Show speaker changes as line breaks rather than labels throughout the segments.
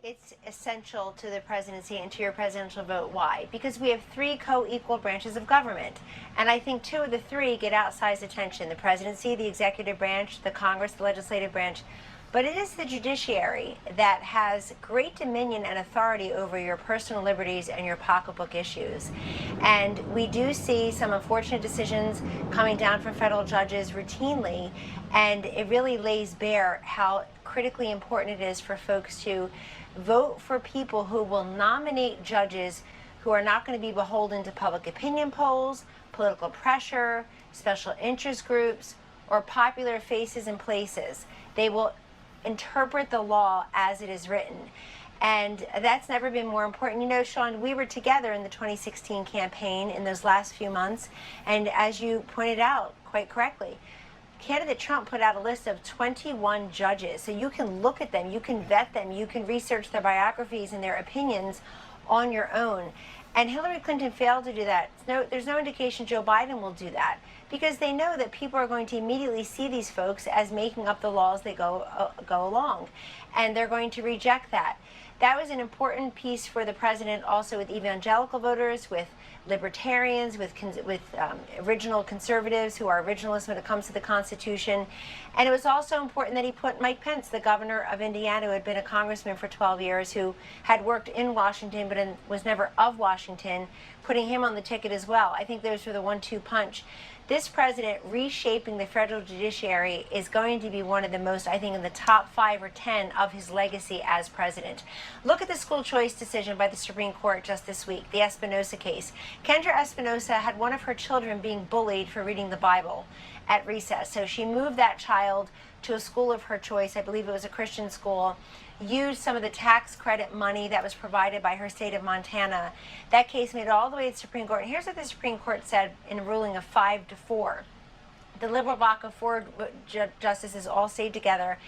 it's essential to the presidency and to your presidential vote. Why? Because we have three co-equal branches of government. And I think two of the three get outsized attention: the presidency, the executive branch, the Congress, the legislative branch. But it is the judiciary that has great dominion and authority over your personal liberties and your pocketbook issues. And we do see some unfortunate decisions coming down from federal judges routinely, and it really lays bare how critically important it is for folks to vote for people who will nominate judges who are not going to be beholden to public opinion polls, political pressure, special interest groups, or popular faces and places. They will interpret the law as it is written. And that's never been more important. You know, Sean, we were together in the 2016 campaign in those last few months. And as you pointed out quite correctly, candidate Trump put out a list of 21 judges. So you can look at them, you can vet them, you can research their biographies and their opinions on your own. And Hillary Clinton failed to do that. There's no indication Joe Biden will do that, because they know that people are going to immediately see these folks as making up the laws they go along, and they're going to reject that. That was an important piece for the president, also with evangelical voters, with libertarians, with original conservatives who are originalists when it comes to the Constitution. And it was also important that he put Mike Pence, the governor of Indiana, who had been a congressman for 12 years, who had worked in Washington but was never of Washington, putting him on the ticket as well. I think those were the 1-2 punch. This president reshaping the federal judiciary is going to be one of the most, I think, in the top 5 or 10 of his legacy as president. Look at the school choice decision by the Supreme Court just this week, the Espinosa case. Kendra Espinosa had one of her children being bullied for reading the Bible at recess. So she moved that child to a school of her choice. I believe it was a Christian school. Used some of the tax credit money that was provided by her state of Montana. That case made it all the way to the Supreme Court. And here's what the Supreme Court said in a ruling of 5-4. The liberal bloc of 4 justices all stayed together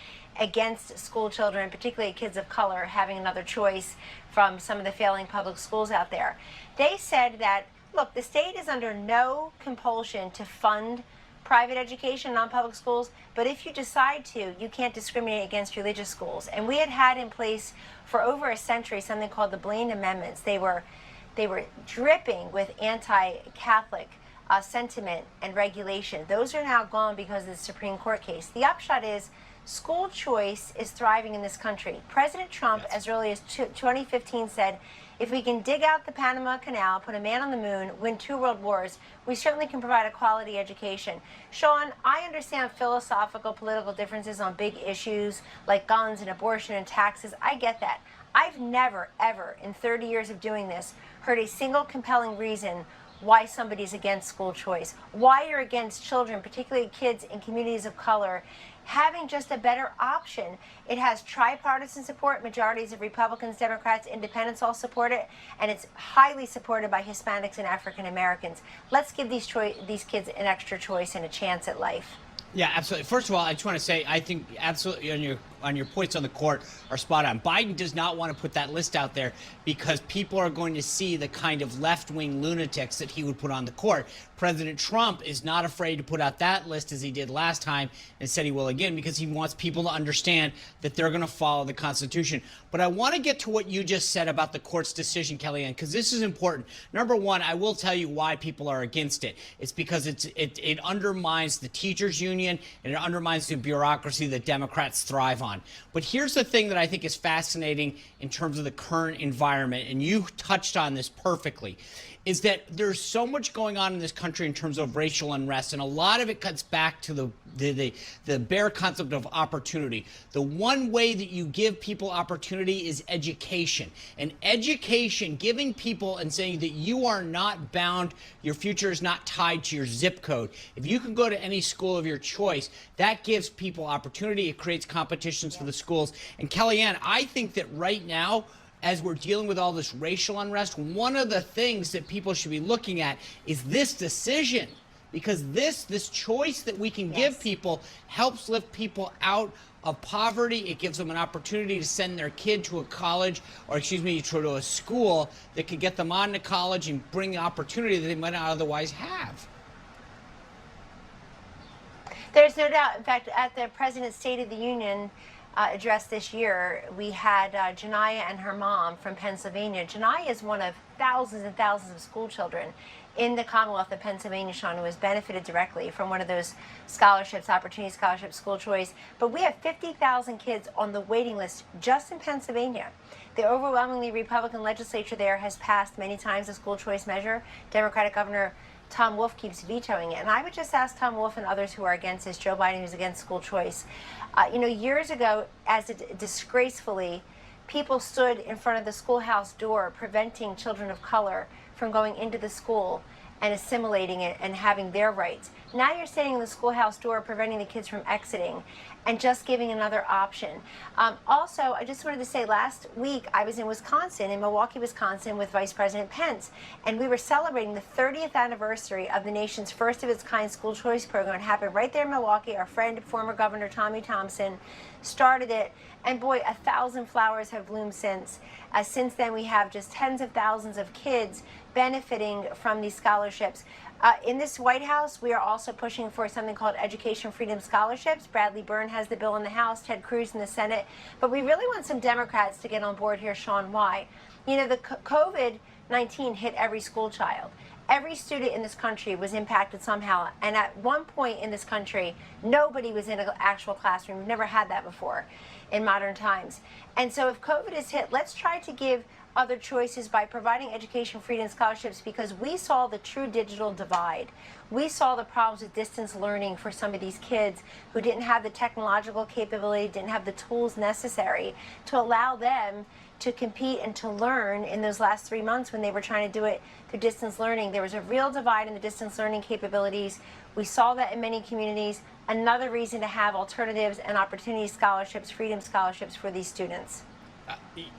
against school children, particularly kids of color, having another choice from some of the failing public schools out there. They said that, look, the state is under no compulsion to fund private education, non-public schools, but if you decide to, you can't discriminate against religious schools. And we had in place for over a century something called the Blaine Amendments. They were dripping with anti-Catholic sentiment and regulation. Those are now gone because of the Supreme Court case. The upshot is school choice is thriving in this country. President Trump, as early as 2015, said, if we can dig out the Panama Canal, put a man on the moon, win 2 world wars, we certainly can provide a quality education. Sean, I understand philosophical, political differences on big issues like guns and abortion and taxes. I get that. I've never, ever, in 30 years of doing this, heard a single compelling reason why somebody's against school choice, why you're against children, particularly kids in communities of color, having just a better option. It has tripartisan support. Majorities of Republicans, Democrats, Independents all support it, and it's highly supported by Hispanics and African Americans. Let's give these kids an extra choice and a chance at life.
Yeah, absolutely. First of all, I just want to say I think absolutely on your points on the court are spot on. Biden does not want to put that list out there because people are going to see the kind of left-wing lunatics that he would put on the court. President Trump is not afraid to put out that list as he did last time and said he will again because he wants people to understand that they're going to follow the Constitution. But I want to get to what you just said about the court's decision, Kellyanne, because this is important. Number one, I will tell you why people are against it. It's because it undermines the teachers' union and it undermines the bureaucracy that Democrats thrive on. But here's the thing that I think is fascinating in terms of the current environment, and you touched on this perfectly, is that there's so much going on in this country in terms of racial unrest, and a lot of it cuts back to the bare concept of opportunity. The one way that you give people opportunity is education. And education, giving people and saying that you are not bound, your future is not tied to your zip code. If you can go to any school of your choice, that gives people opportunity. It creates competitions for the schools. And Kellyanne, I think that right now, as we're dealing with all this racial unrest, one of the things that people should be looking at is this decision, because this choice that we can give people helps lift people out of poverty. It gives them an opportunity to send their kid to a college, or to a school that could get them on to college and bring the opportunity that they might not otherwise have.
There's no doubt. In fact, at the President's State of the Union, addressed this year, we had Janiyah and her mom from Pennsylvania. Janiyah is one of thousands and thousands of school children in the Commonwealth of Pennsylvania, Sean, who has benefited directly from one of those scholarships, opportunity scholarships, school choice. But we have 50,000 kids on the waiting list just in Pennsylvania. The overwhelmingly Republican legislature there has passed many times a school choice measure. Democratic Governor Tom Wolf keeps vetoing it. And I would just ask Tom Wolf and others who are against this, Joe Biden who's against school choice. Years ago, as disgracefully, people stood in front of the schoolhouse door preventing children of color from going into the school and assimilating it and having their rights. Now you're standing in the schoolhouse door preventing the kids from exiting and just giving another option. Also, I just wanted to say last week I was in Wisconsin, in Milwaukee, Wisconsin, with Vice President Pence, and we were celebrating the 30th anniversary of the nation's first of its kind school choice program. It happened right there in Milwaukee. Our friend, former Governor Tommy Thompson, started it, and boy, 1,000 flowers have bloomed since. Since then, we have just tens of thousands of kids benefiting from these scholarships. In this White House, we are also pushing for something called Education Freedom Scholarships. Bradley Byrne has the bill in the House, Ted Cruz in the Senate. But we really want some Democrats to get on board here, Sean. Why? The COVID-19 hit every school child. Every student in this country was impacted somehow. And at one point in this country, nobody was in an actual classroom. We've never had that before in modern times. And so if COVID is hit, let's try to give other choices by providing education freedom scholarships, because we saw the true digital divide. We saw the problems with distance learning for some of these kids who didn't have the technological capability, didn't have the tools necessary to allow them to compete and to learn in those last 3 months when they were trying to do it through distance learning. There was a real divide in the distance learning capabilities. We saw that in many communities. Another reason to have alternatives and opportunity scholarships, freedom scholarships for these students.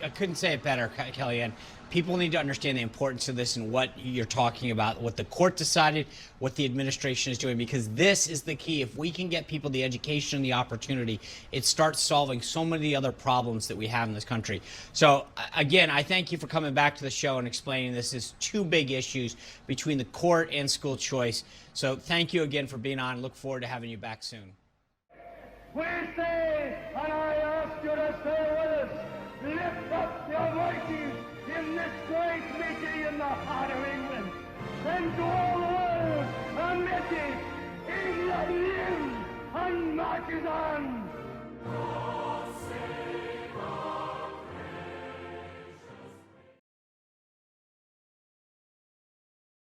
I couldn't say it better, Kellyanne. People need to understand the importance of this and what you're talking about, what the court decided, what the administration is doing, because this is the key. If we can get people the education and the opportunity, it starts solving so many of the other problems that we have in this country. So, again, I thank you for coming back to the show and explaining this as two big issues between the court and school choice. So thank you again for being on. Look forward to having you back soon.
We say, and I ask you to stay with us, lift up your voices in this great meeting in the heart of England, and to all the world, a message